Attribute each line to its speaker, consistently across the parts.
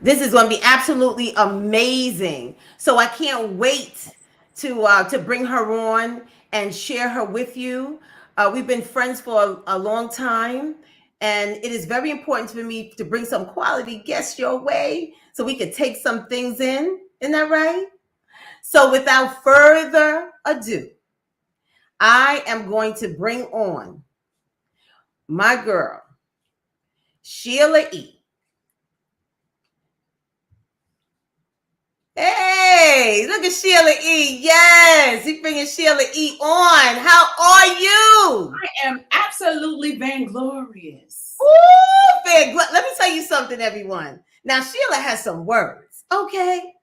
Speaker 1: This is going to be absolutely amazing. So I can't wait to bring her on and share her with you. We've been friends for a long time, and it is very important for me to bring some quality guests your way so we could take some things in. Isn't that right? So without further ado, I am going to bring on my girl, Sheila E. Hey, look at Sheila E. Yes, he's bringing Sheila E on. How are you?
Speaker 2: I am absolutely vainglorious.
Speaker 1: Ooh, let me tell you something, everyone. Now, Sheila has some words, okay?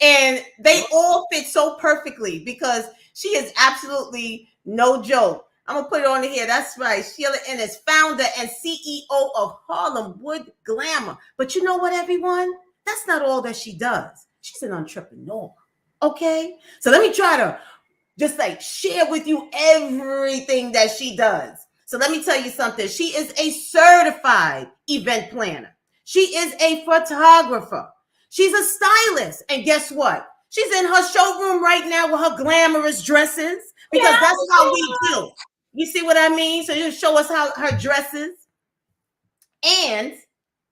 Speaker 1: And they all fit so perfectly because she is absolutely no joke. I'm going to put it on here. That's right. Sheila Ennis, founder and CEO of Harlemwood Glamour. But you know what, everyone? That's not all that she does. She's an entrepreneur, okay? So let me try to just like share with you everything that she does. So let me tell you something. She is a certified event planner. She is a photographer. She's a stylist. And guess what? She's in her showroom right now with her glamorous dresses because
Speaker 2: Yeah.
Speaker 1: that's how we do. You see what I mean? So you show us how her dresses. And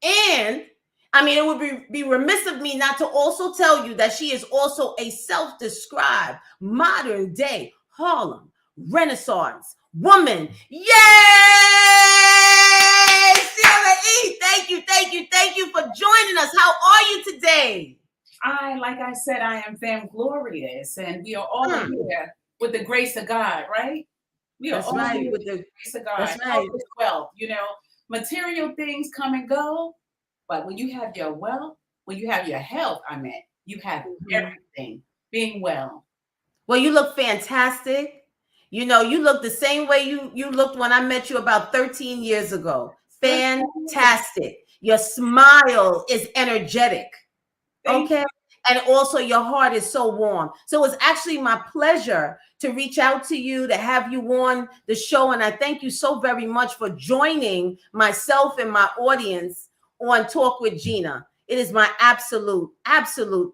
Speaker 1: and I mean, it would be remiss of me not to also tell you that she is also a self-described modern day Harlem Renaissance woman. Yay! Sheila E, thank you for joining us. How are you today?
Speaker 2: Like I said, I am vainglorious, and we are all here with the grace of God, right? We are
Speaker 1: That's
Speaker 2: all
Speaker 1: right.
Speaker 2: here with
Speaker 1: With
Speaker 2: the
Speaker 1: the
Speaker 2: grace of God.
Speaker 1: that's
Speaker 2: Health
Speaker 1: right.
Speaker 2: is wealth. Material things come and go, but when you have your wealth, when you have your health, you have
Speaker 1: Mhm.
Speaker 2: everything. Being well.
Speaker 1: Well, you look fantastic. You know, you look the same way you looked when I met you about 13 years ago.
Speaker 2: Okay.
Speaker 1: Fantastic. Your smile is energetic.
Speaker 2: Thank
Speaker 1: Okay. And also your heart is so warm. So it's actually my pleasure to reach out to you, to have you on the show. And I thank you so very much for joining myself and my audience on Talk with Gina. It is my absolute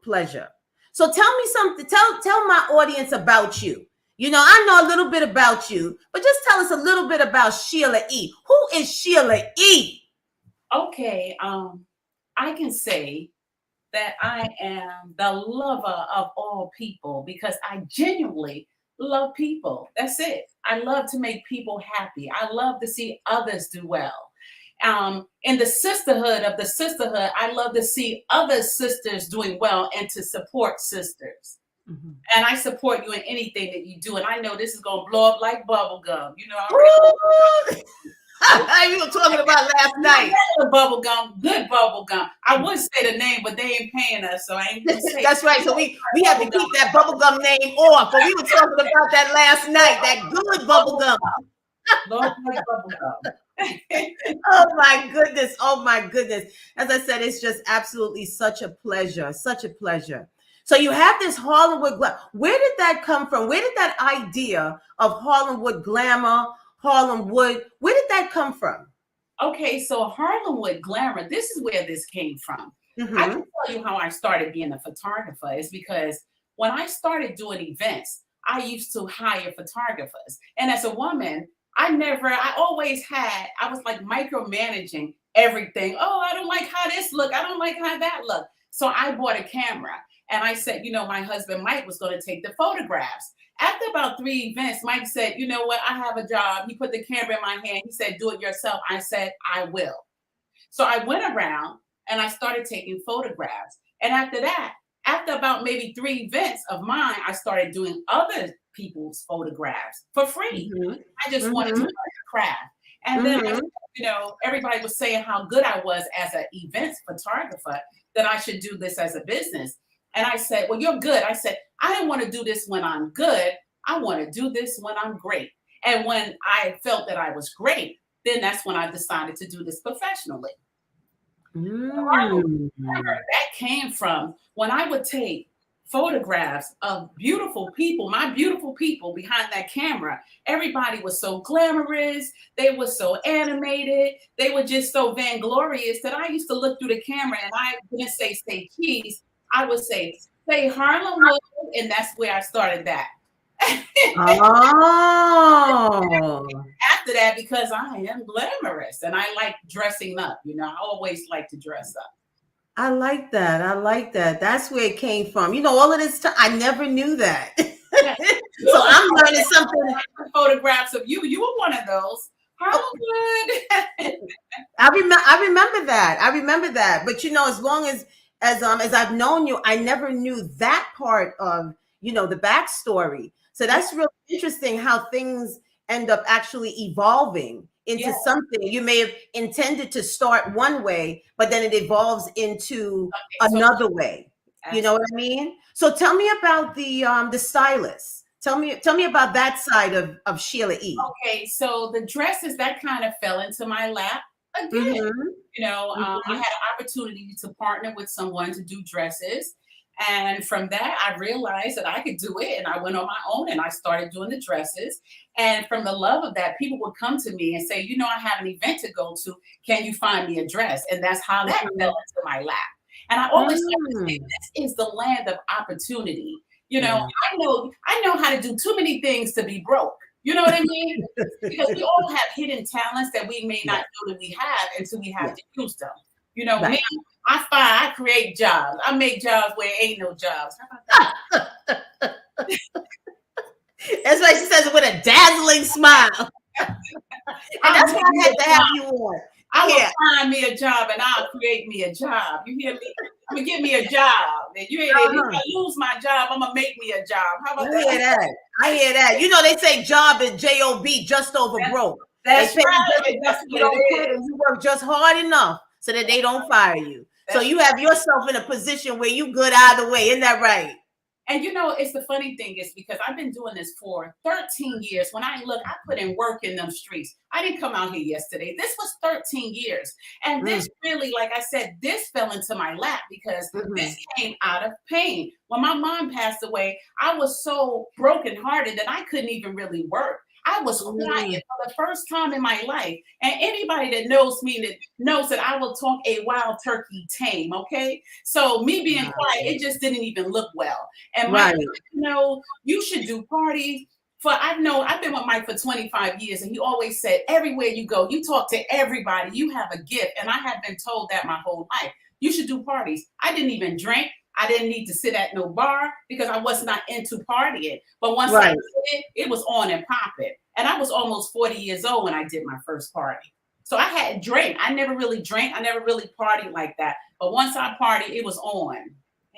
Speaker 1: pleasure. So tell me something, tell my audience about you. You know, I know a little bit about you, but just tell us a little bit about Sheila E. Who is Sheila E?
Speaker 2: you. Okay. I can say that I am the lover of all people because I genuinely love people. That's it. I love to make people happy. I love to see others do well. In the sisterhood of the sisterhood, I love to see other sisters doing well and to support sisters.
Speaker 1: Mhm.
Speaker 2: And I support you in anything that you do. And I know this is going to blow up like bubble gum. I already
Speaker 1: Ooh. We were talking about last
Speaker 2: not
Speaker 1: night.
Speaker 2: regular bubble gum, good bubble gum. I would say the name, but they ain't paying us, so I ain't gonna say
Speaker 1: That's right. So we have to
Speaker 2: bubble gum.
Speaker 1: keep that bubblegum name off. But we were talking about that last night, that good bubblegum.
Speaker 2: Lord like bubble gum.
Speaker 1: Oh my goodness. Oh my goodness. As I said, it's just absolutely such a pleasure. Such a pleasure. So you have this Harlemwood glamour. Where did that come from? Where did that idea of Harlemwood glamour, Harlemwood, where did that come from?
Speaker 2: Okay, so Harlemwood Glamour, this is where this came from. I can
Speaker 1: Mm-hmm.
Speaker 2: tell you how I started being a photographer is because when I started doing events, I used to hire photographers. And as a woman, I always I was like micromanaging everything. Oh, I don't like how this look. I don't like how that look. So I bought a camera and I said, my husband Mike was going to take the photographs. After about 3 events, Mike said, you know what? I have a job. He put the camera in my hand. He said, do it yourself. I said, I will. So I went around and I started taking photographs. And after that, after about maybe 3 events of mine, I started doing other people's photographs for free. I
Speaker 1: Mm-hmm.
Speaker 2: just wanted to
Speaker 1: Mm-hmm.
Speaker 2: learn the craft. And then,
Speaker 1: Mm-hmm.
Speaker 2: everybody was saying how good I was as an events photographer, that I should do this as a business. And I said, well, you're good. I said, I don't want to do this when I'm good. I want to do this when I'm great. And when I felt that I was great, then that's when I decided to do this professionally.
Speaker 1: Mm.
Speaker 2: That came from when I would take photographs of beautiful people, my beautiful people behind that camera. Everybody was so glamorous. They were so animated. They were just so vainglorious that I used to look through the camera and I didn't say cheese. I would say Harlemwood, and that's where I started that.
Speaker 1: Oh,
Speaker 2: After that, because I am glamorous and I like dressing up. I always like to dress up.
Speaker 1: I like that. I like that. That's where it came from. All of this time, I never knew that.
Speaker 2: Yeah.
Speaker 1: So I'm learning something.
Speaker 2: Photographs of you. You were one of those. Harlemwood.
Speaker 1: I remember that. I remember that. But as long as I've known you, I never knew that part of the backstory. So that's really interesting how things end up actually evolving into something you may have intended to start one way, but then it evolves into another way. You know what I mean? So tell me about the stylist. Tell me about that side of Sheila E.
Speaker 2: Okay, so the dresses that kind of fell into my lap again. I had an opportunity to partner with someone to do dresses. And from that, I realized that I could do it. And I went on my own and I started doing the dresses. And from the love of that, people would come to me and say, I have an event to go to. Can you find me a dress? And that's how that fell into my lap. And I always say, this is the land of opportunity. I know how to do too many things to be broke. You know what I mean? Because we all have hidden talents that we may not know that we have until we have to use them. Me, I create jobs. I make jobs where ain't no jobs. How about that?
Speaker 1: That's why she says it with a dazzling smile. And that's why I had to have you on.
Speaker 2: I will find me a job and I'll create me a job. You hear me? I'm gonna get me a job. And if I lose my job, I'm gonna make me a job. How about that?
Speaker 1: I hear that. They say job is J-O-B, just over broke.
Speaker 2: That's right. That's what it is.
Speaker 1: You work just hard enough so that they don't fire you. So you have yourself in a position where you good either way. Isn't that right?
Speaker 2: And it's the funny thing is because I've been doing this for 13 years. When I put in work in them streets. I didn't come out here yesterday. This was 13 years. And this really, like I said, this fell into my lap because this came out of pain. When my mom passed away, I was so brokenhearted that I couldn't even really work. I was crying for the first time in my life. And anybody that knows me that knows that I will talk a wild turkey tame, okay? So me being quiet, it just didn't even look well. And Mike, you should do parties. I've been with Mike for 25 years, and he always said, everywhere you go, you talk to everybody, you have a gift. And I have been told that my whole life. You should do parties. I didn't even drink. I didn't need to sit at no bar because I was not into partying. But once I did it, it was on and popping. And I was almost 40 years old when I did my first party. So I had drank. I never really drank. I never really partied like that. But once I partied, it was on.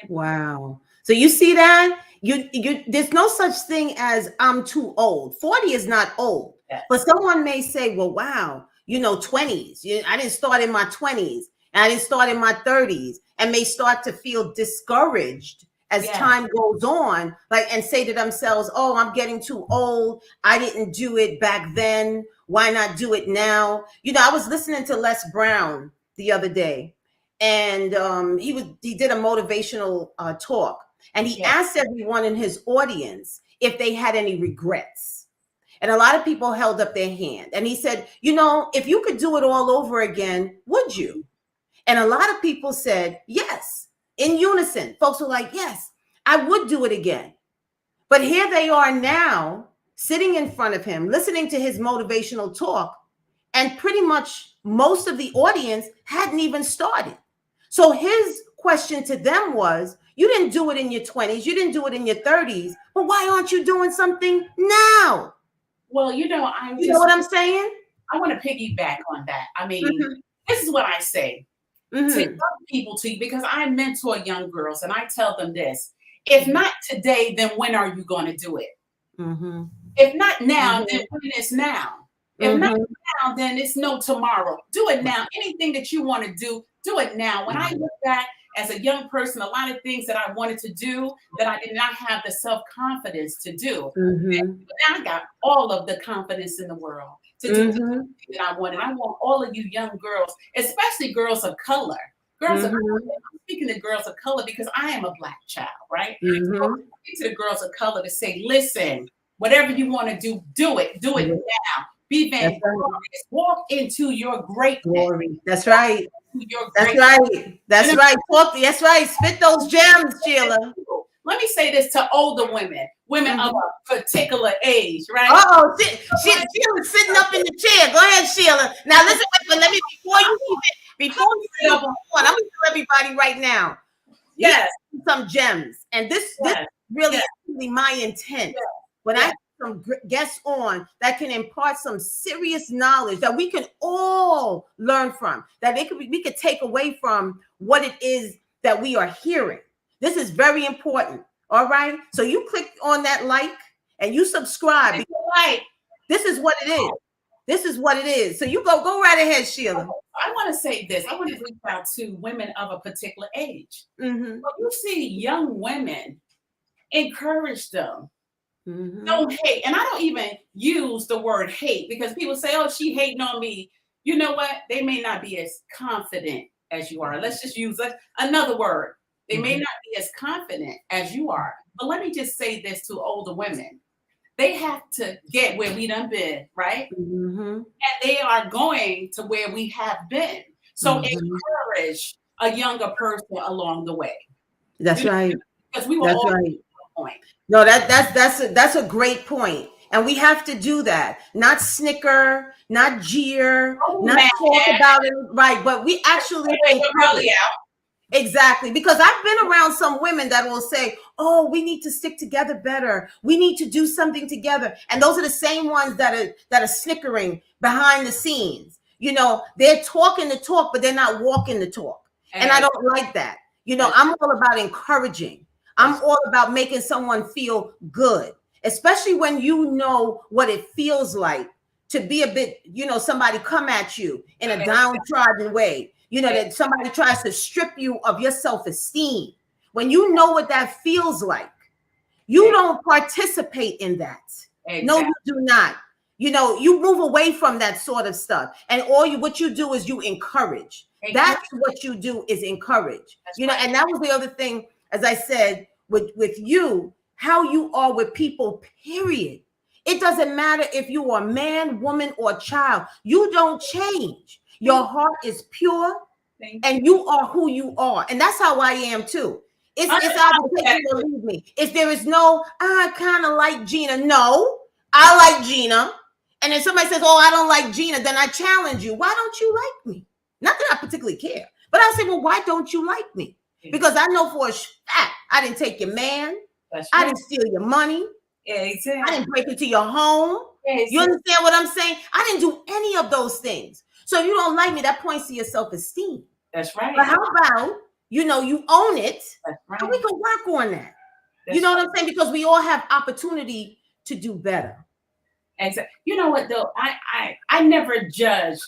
Speaker 1: Wow. So you see that? There's no such thing as I'm too old. 40 is not old. Yes. But someone may say, well, wow, 20s. I didn't start in my 20s. And I didn't start in my 30s, and may start to feel discouraged as time goes on, and say to themselves, oh, I'm getting too old. I didn't do it back then. Why not do it now? I was listening to Les Brown the other day, and he did a motivational talk, and he asked everyone in his audience if they had any regrets. And a lot of people held up their hand, and he said, if you could do it all over again, would you? And a lot of people said, yes, in unison. Folks were like, yes, I would do it again. But here they are now sitting in front of him, listening to his motivational talk. And pretty much most of the audience hadn't even started. So his question to them was, you didn't do it in your 20s. You didn't do it in your 30s. But why aren't you doing something now?
Speaker 2: Well, you know
Speaker 1: what I'm saying?
Speaker 2: I want to piggyback on that. I mean, this is what I say. To young people to you, because I mentor young girls and I tell them this: if not today, then when are you going to do it? If not now, then when is now? If not now, then it's no tomorrow. Do it now. Anything that you want to do it now. When I look back as a young person, a lot of things that I wanted to do that I did not have the self-confidence to do. And now I got all of the confidence in the world to do the thing that I wanted. I want all of you young girls, especially girls of color, Girls of color. I'm speaking to girls of color because I am a Black child, right? So I'm speaking to the girls of color to say, listen, whatever you want to do, do it. Do it now. Be vainglorious. Right. Walk into your greatness.
Speaker 1: Glory. That's right. That's
Speaker 2: greatness.
Speaker 1: Right. That's right. That's right. Spit those gems, Sheila.
Speaker 2: Let me say this to older women of a particular age, right?
Speaker 1: Oh, Sheila's sitting up in the chair. Go ahead, Sheila. Now listen, but let me before you sit up on, I'm gonna tell everybody right now.
Speaker 2: Yes,
Speaker 1: some gems, and this really is really my intent. When I have some guests on that can impart some serious knowledge that we can all learn from, that we could take away from what it is that we are hearing. This is very important. All right. So you click on that like and you subscribe. This is what it is. This is what it is. So you go right ahead, Sheila.
Speaker 2: I want to say this. I want to reach out to women of a particular age. When you see young women, encourage them. Don't hate. And I don't even use the word hate because people say, oh, she hating on me. You know what? They may not be as confident as you are. Let's just use another word. They may not be as confident as you are. But let me just say this to older women. They have to get where we done been, right? And they are going to where we have been. So encourage a younger person along the way.
Speaker 1: That's right.
Speaker 2: Because we were all right. Point.
Speaker 1: No, that's a great point. And we have to do that. Not snicker, not jeer, not talk about it. Right. But we actually Exactly. Because I've been around some women that will say, oh, we need to stick together better. We need to do something together. And those are the same ones that are snickering behind the scenes. You know, they're talking the talk, but they're not walking the talk. And I don't like that. You know, I'm all about encouraging. I'm all about making someone feel good, especially when you know what it feels like to be a bit, you know, somebody come at you in a downtrodden way. You know, that somebody tries to strip you of your self-esteem. When you know what that feels like, you don't participate in that. No, you do not. You know, you move away from that sort of stuff. And what you do is you encourage. That's what you do is encourage. You know, and that was the other thing, as I said, with you, how you are with people, period. It doesn't matter if you are a man, woman, or child. You don't change. Your heart is pure and you are who you are. And that's how I am too. It's either take you or leave me. If there is no, I kind of like Gina. No, I like Gina. And then somebody says, oh, I don't like Gina. Then I challenge you. Why don't you like me? Not that I particularly care. But I say, well, why don't you like me? Because I know for a fact I didn't take your man. I didn't steal your money. I didn't break into your home. You understand what I'm saying? I didn't do any of those things. So if you don't like me, that points to your self-esteem.
Speaker 2: That's right.
Speaker 1: But how about, you know, you own it, and we can work on that. You know what I'm saying? Because we all have opportunity to do better.
Speaker 2: Exactly. You know what though? I never judge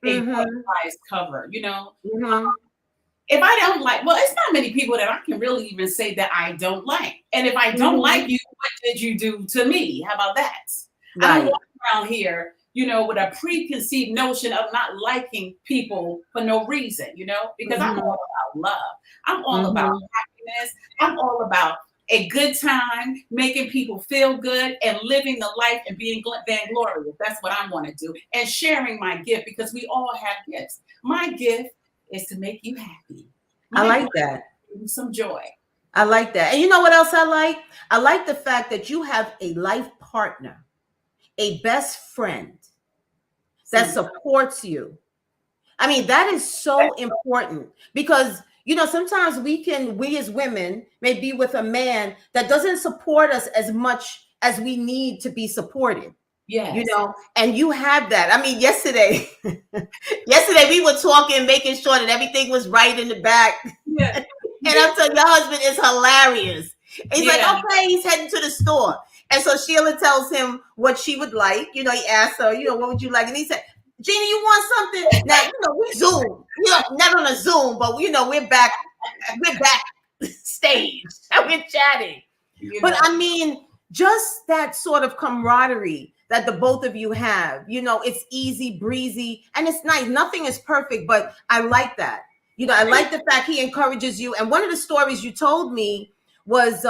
Speaker 2: a plus-size cover. You know, if I don't like, well, it's not many people that I can really even say that I don't like. And if I don't like you, what did you do to me? How about that? I don't walk around here, you know, with a preconceived notion of not liking people for no reason, you know, because I'm all about love. I'm all about happiness. I'm all about a good time, making people feel good and living the life and being vainglorious. That's what I want to do. And sharing my gift, because we all have gifts. My gift is to make you happy.
Speaker 1: I like that.
Speaker 2: Some joy.
Speaker 1: I like that. And you know what else I like? I like the fact that you have a life partner, a best friend that supports you. I mean, that is so important because, you know, sometimes we as women may be with a man that doesn't support us as much as we need to be supported. Yeah, you know, and you have that. I mean, yesterday we were talking, making sure that everything was right in the back. Yeah. And I'm telling you, your husband is hilarious. He's like, okay, he's heading to the store. And so Sheila tells him what she would like. You know, he asked her, you know, what would you like? And he said, Gina, you want something? Now, you know, we Zoom. You know, not on a Zoom, but, you know, we're back stage. And we're chatting. But I mean, just that sort of camaraderie that the both of you have, you know, it's easy breezy and it's nice. Nothing is perfect, but I like that. You know, I like the fact he encourages you. And one of the stories you told me was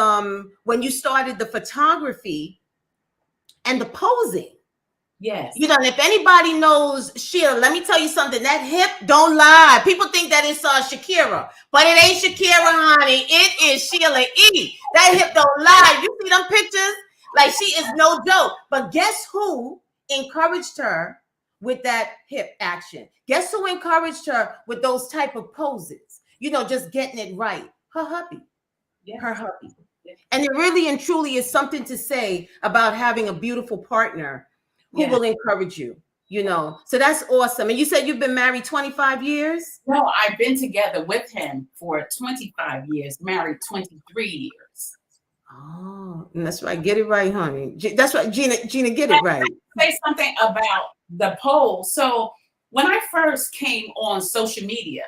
Speaker 1: when you started the photography and the posing.
Speaker 2: Yes.
Speaker 1: You know, and if anybody knows Sheila, let me tell you something. That hip don't lie. People think that it's Shakira, but it ain't Shakira, honey. It is Sheila E. That hip don't lie. You see them pictures? Like, she is no joke. But guess who encouraged her with that hip action? Guess who encouraged her with those type of poses? You know, just getting it right. Her hubby.
Speaker 2: Yes.
Speaker 1: Her hubby. And it really and truly is something to say about having a beautiful partner who will encourage you, you know. So that's awesome. And you said you've been married 25 years?
Speaker 2: No, I've been together with him for 25 years, married 23 years.
Speaker 1: Oh, and that's right. Get it right, honey. That's right, Gina, get it right.
Speaker 2: Say something about the poll. So when I first came on social media,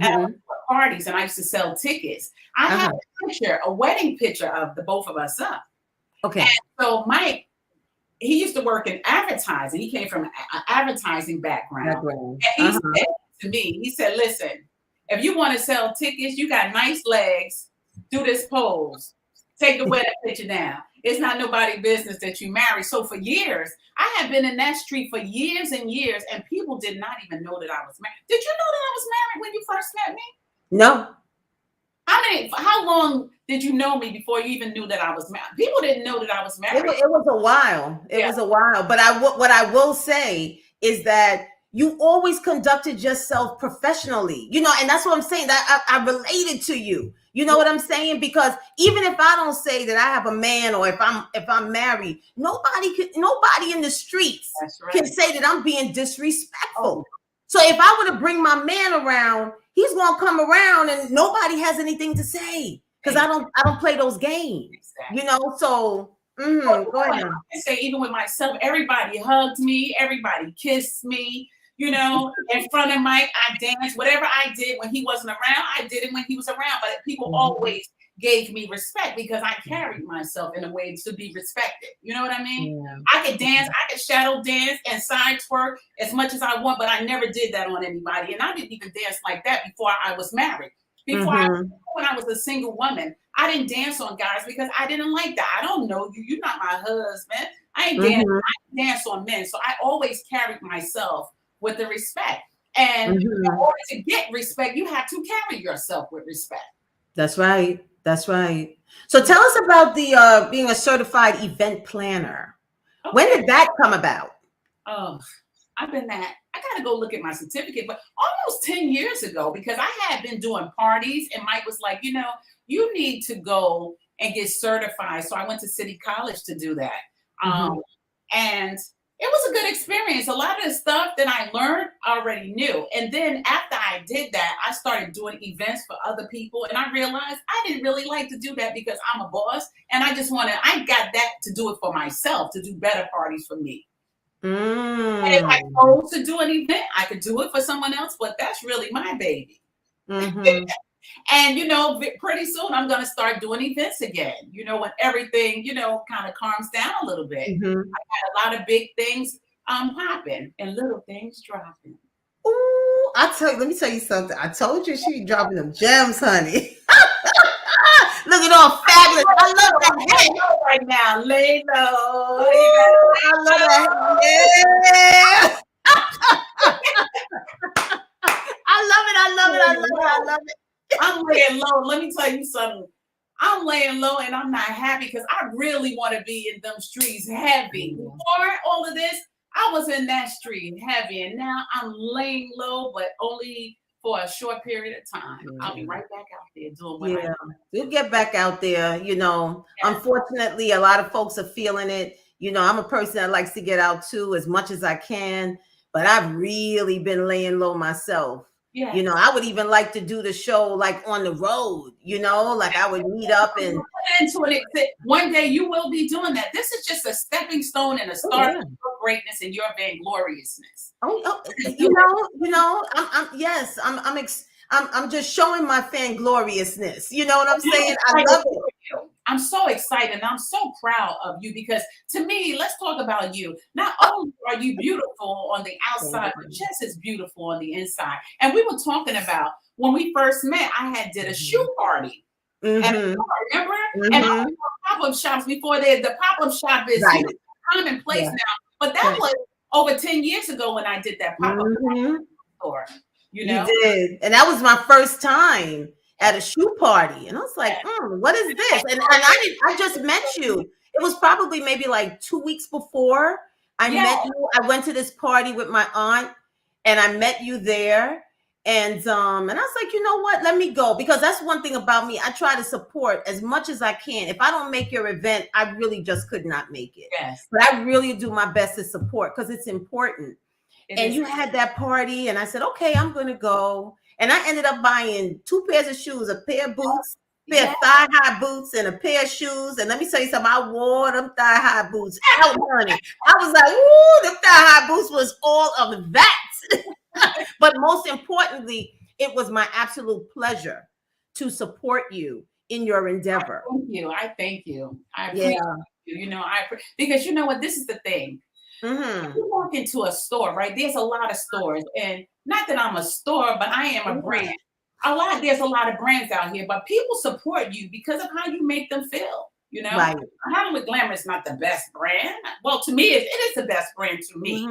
Speaker 2: at parties, and I used to sell tickets, I had a picture, a wedding picture of the both of us up.
Speaker 1: Okay.
Speaker 2: And so Mike, he used to work in advertising. He came from an advertising background. And he said to me, he said, listen, if you want to sell tickets, you got nice legs, do this pose. Take the wedding picture down. It's not nobody's business that you marry. So for years, I had been in that street for years and years, and people did not even know that I was married. Did you know that I was married when you first met me?
Speaker 1: No.
Speaker 2: How long did you know me before you even knew that I was married? People didn't know that I was married.
Speaker 1: It was a while. It was a while. But what I will say is that you always conducted yourself professionally, you know, and that's what I'm saying. That I related to you. You know what I'm saying? Because even if I don't say that I have a man, or if I'm married, nobody in the streets can say that I'm being disrespectful. So if I were to bring my man around, he's gonna come around and nobody has anything to say, because I don't play those games. You know, so go ahead.
Speaker 2: I say, even with myself, everybody hugged me, everybody kissed me. You know, in front of Mike, I danced. Whatever I did when he wasn't around, I did it when he was around. But people always gave me respect because I carried myself in a way to be respected. You know what I mean? Yeah. I could dance, I could shadow dance and side twerk as much as I want, but I never did that on anybody. And I didn't even dance like that before I was married. When I was a single woman, I didn't dance on guys because I didn't like that. I don't know you. You're not my husband. I ain't dance on men. So I always carried myself with the respect. And in order to get respect, you have to carry yourself with respect.
Speaker 1: That's right. That's right. So tell us about the being a certified event planner. Okay. When did that come about?
Speaker 2: Oh, I've been that. I got to go look at my certificate, but almost 10 years ago, because I had been doing parties and Mike was like, you know, you need to go and get certified. So I went to City College to do that. And it was a good experience. A lot of the stuff that I learned, I already knew. And then after I did that, I started doing events for other people. And I realized I didn't really like to do that because I'm a boss. And I got that to do it for myself, to do better parties for me. And if I chose to do an event, I could do it for someone else, but that's really my baby. And, you know, pretty soon I'm going to start doing events again, you know, when everything, you know, kind of calms down a little bit. I got a lot of big things popping and little things dropping.
Speaker 1: Ooh, let me tell you something. I told you she dropping them gems, honey. Look at all fabulous. I love that head
Speaker 2: right now. Lay low.
Speaker 1: I love that. Yeah. I love it.
Speaker 2: I'm laying low. Let me tell you something. I'm laying low and I'm not happy because I really want to be in them streets heavy. Before all of this, I was in that street heavy, and now I'm laying low, but only for a short period of time. I'll be right back out there doing what I do.
Speaker 1: You'll get back out there, you know. Unfortunately, a lot of folks are feeling it. You know, I'm a person that likes to get out too as much as I can, but I've really been laying low myself. You know, I would even like to do the show like on the road, you know, like I would meet up and
Speaker 2: one day you will be doing that. This is just a stepping stone and a start of your greatness and your vaingloriousness.
Speaker 1: I'm just showing my fangloriousness. You know what I'm saying? I love it.
Speaker 2: I'm so excited and I'm so proud of you because to me, let's talk about you. Not only are you beautiful on the outside, but just as beautiful on the inside. And we were talking about when we first met, I had did a shoe party.
Speaker 1: Mm-hmm.
Speaker 2: And remember?
Speaker 1: Mm-hmm.
Speaker 2: And I pop-up shops before the pop-up shop is
Speaker 1: Right.
Speaker 2: commonplace now. But that was over 10 years ago when I did that pop-up store. You
Speaker 1: did. And that was my first time at a shoe party. And I was like, what is this? And I just met you. It was probably maybe like 2 weeks before I met you. I went to this party with my aunt and I met you there. And I was like, you know what? Let me go, because that's one thing about me. I try to support as much as I can. If I don't make your event, I really just could not make it.
Speaker 2: Yes.
Speaker 1: But I really do my best to support because it's important. You had that party, and I said, okay, I'm going to go. And I ended up buying 2 pairs of shoes, a pair of boots, a pair of thigh-high boots, and a pair of shoes. And let me tell you something, I wore them thigh-high boots out, honey. I was like, ooh, them thigh-high boots was all of that. But most importantly, it was my absolute pleasure to support you in your endeavor.
Speaker 2: I thank you. I appreciate you. Because you know what? This is the thing.
Speaker 1: Mm-hmm.
Speaker 2: You walk into a store, right? There's a lot of stores, and not that I'm a store, but I am a brand. There's a lot of brands out here, but people support you because of how you make them feel.
Speaker 1: Right.
Speaker 2: Harlemwood Glamour is not the best brand. Well, to me, it is the best brand to me,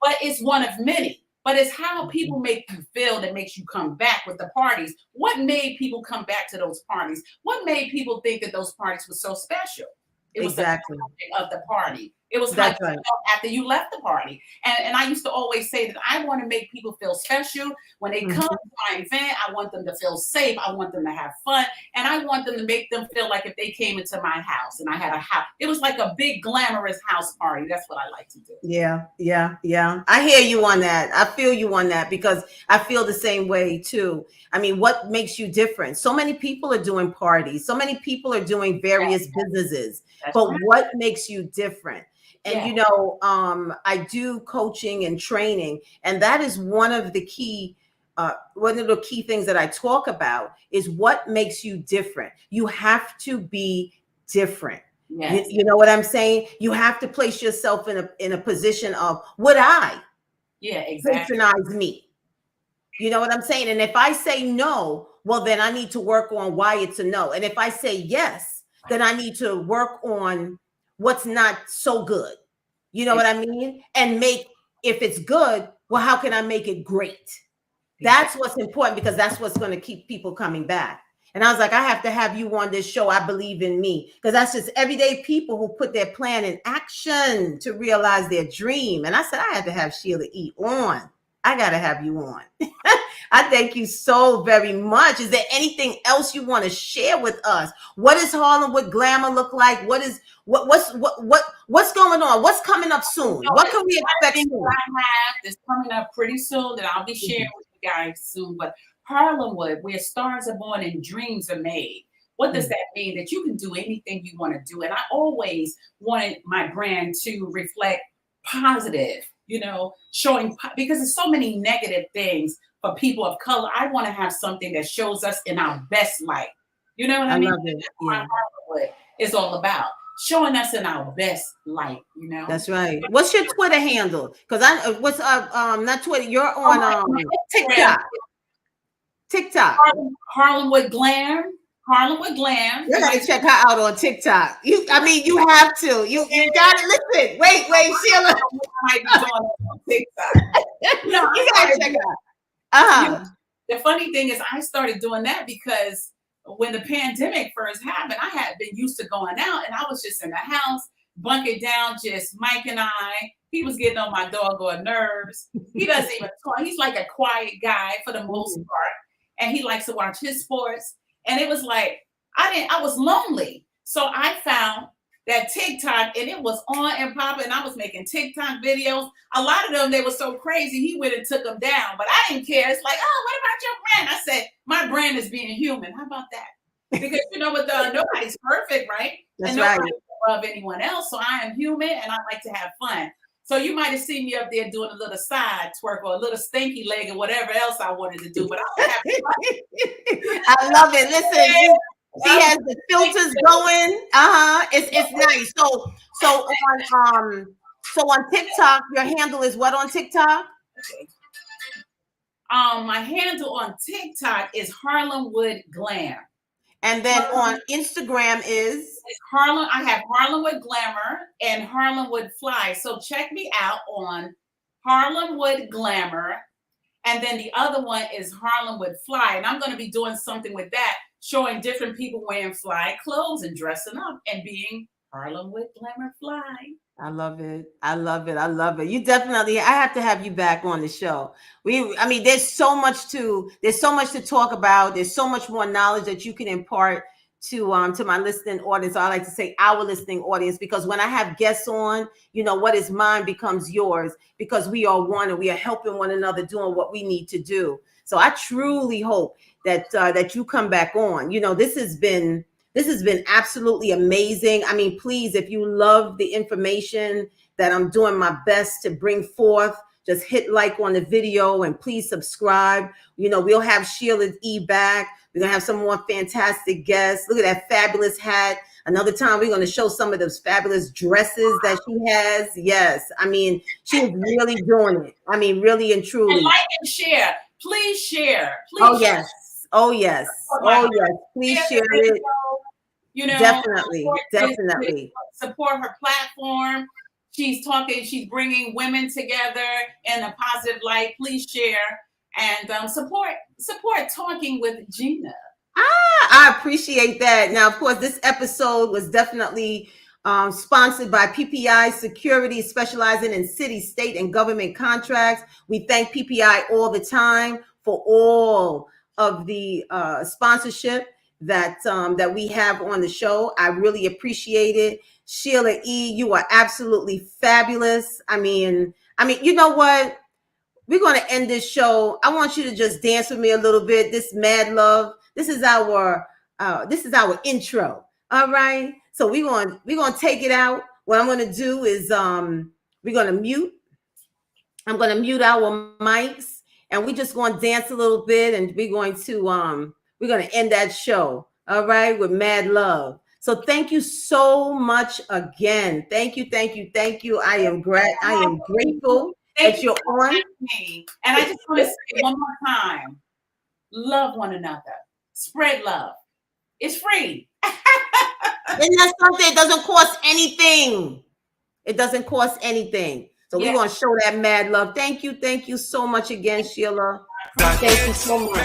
Speaker 2: but it's one of many. But it's how people make you feel that makes you come back with the parties. What made people come back to those parties? What made people think that those parties were so special? It was the topic of the party. It was how you felt after you left the party. And I used to always say that I want to make people feel special. When they come to my event, I want them to feel safe. I want them to have fun. And I want them to make them feel like if they came into my house and I had a house. It was like a big glamorous house party. That's what I like to do.
Speaker 1: Yeah. I hear you on that. I feel you on that, because I feel the same way too. I mean, what makes you different? So many people are doing parties. So many people are doing various businesses. But what makes you different? And, I do coaching and training, and that is one of the key things that I talk about is what makes you different. You have to be different.
Speaker 2: Yes.
Speaker 1: You know what I'm saying? You have to place yourself in a position of, would I?
Speaker 2: Yeah, exactly.
Speaker 1: Patronize me. You know what I'm saying? And if I say no, well, then I need to work on why it's a no. And if I say yes, then I need to work on what's not so good. You know what I mean? And if it's good, well, how can I make it great? That's what's important, because that's what's going to keep people coming back. And I was like, I have to have you on this show. I believe in me, because that's just everyday people who put their plan in action to realize their dream. And I said, I had to have Sheila E on. I got to have you on. I thank you so very much. Is there anything else you want to share with us? What does Harlemwood Glamour look like? What's going on? What's coming up soon? What can we expect soon?
Speaker 2: I have this coming up pretty soon that I'll be sharing with you guys soon. But Harlemwood, where stars are born and dreams are made. What does that mean? That you can do anything you want to do. And I always wanted my brand to reflect positive, showing, because there's so many negative things for people of color. I want to have something that shows us in our best light. You know what I mean?
Speaker 1: Love it.
Speaker 2: That's what Harlemwood is all about. Showing us in our best light,
Speaker 1: That's right. What's your Twitter handle? Because not Twitter. You're on TikTok.
Speaker 2: Harlemwood Glam. Harlemwood Glam.
Speaker 1: You gotta check her out on TikTok. You have to. You gotta listen. Wait, Sheila.
Speaker 2: I might be doing it on TikTok.
Speaker 1: You gotta check her out.
Speaker 2: The funny thing is, I started doing that because when the pandemic first happened, I had been used to going out, and I was just in the house, bunkered down, just Mike and I. He was getting on my doggone nerves. He doesn't even talk. He's like a quiet guy for the most part, and he likes to watch his sports. And it was like, I was lonely. So I found that TikTok, and it was on and popping. I was making TikTok videos. A lot of them, they were so crazy, he went and took them down. But I didn't care. It's like, oh, what about your brand? I said, my brand is being human. How about that? Because nobody's perfect, right?
Speaker 1: That's right.
Speaker 2: Nobody's above anyone else. So I am human, and I like to have fun. So you might have seen me up there doing a little side twerk or a little stinky leg or whatever else I wanted to do. But I was having fun.
Speaker 1: I love it. Listen, she has the filters going. It's nice. So on TikTok, your handle is what on TikTok?
Speaker 2: My handle on TikTok is Harlemwood Glam.
Speaker 1: And then on Instagram is
Speaker 2: It's Harlem. I have Harlemwood Glamour and Harlemwood Fly. So check me out on Harlemwood Glamour. And then the other one is Harlemwood Fly. And I'm going to be doing something with that, showing different people wearing fly clothes and dressing up and being Harlemwood Glamour Fly.
Speaker 1: I love it. I love it. I love it. You definitely, I have to have you back on the show. I mean, there's so much to talk about. There's so much more knowledge that you can impart to my listening audience. I like to say our listening audience, because when I have guests on, what is mine becomes yours, because we are one and we are helping one another doing what we need to do. So I truly hope that you come back on. This has been absolutely amazing. I mean, please, if you love the information that I'm doing my best to bring forth, just hit like on the video and please subscribe. We'll have Sheila E back. We're going to have some more fantastic guests. Look at that fabulous hat. Another time, we're going to show some of those fabulous dresses that she has. Yes. I mean, she is really doing it. I mean, really and truly.
Speaker 2: And like and share. Please share.
Speaker 1: Please share. Oh, yes. Oh, yes. Please share it. Definitely.
Speaker 2: Support her platform. She's bringing women together in a positive light. Please share and support Talking with Gina.
Speaker 1: I appreciate that. Now, of course, this episode was definitely sponsored by PPI Security, specializing in city, state, and government contracts. We thank PPI all the time for all of the sponsorship that we have on the show. I really appreciate it. Sheila E, you are absolutely fabulous. I mean, you know what? We're going to end this show. I want you to just dance with me a little bit. This Mad Love. This is our intro. All right. So we're going to take it out. What I'm going to do is we're going to mute. I'm going to mute our mics, and we're just going to dance a little bit, and we're going to end that show. All right, with Mad Love. So thank you so much again. Thank you. I am grateful that you're on.
Speaker 2: Me. And I just want to say one more time, love one another. Spread love. It's free.
Speaker 1: And that's something, it doesn't cost anything. It doesn't cost anything. So we're going to show that mad love. Thank you so much again, Sheila. Thank you so much.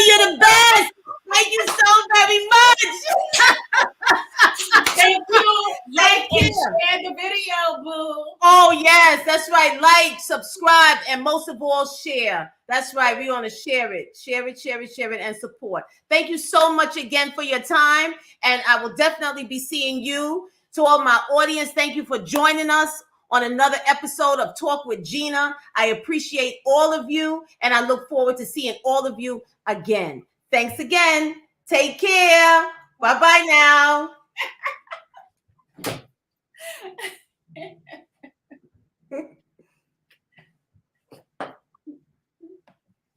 Speaker 1: You're the best. Thank you so very much.
Speaker 2: Thank you. Like and share the video, boo.
Speaker 1: Oh, yes, that's right. Like, subscribe, and most of all, share. That's right. We want to share it, and support. Thank you so much again for your time. And I will definitely be seeing you. To all my audience, thank you for joining us on another episode of Talk with Gina. I appreciate all of you, and I look forward to seeing all of you again. Thanks again. Take care. Bye-bye now.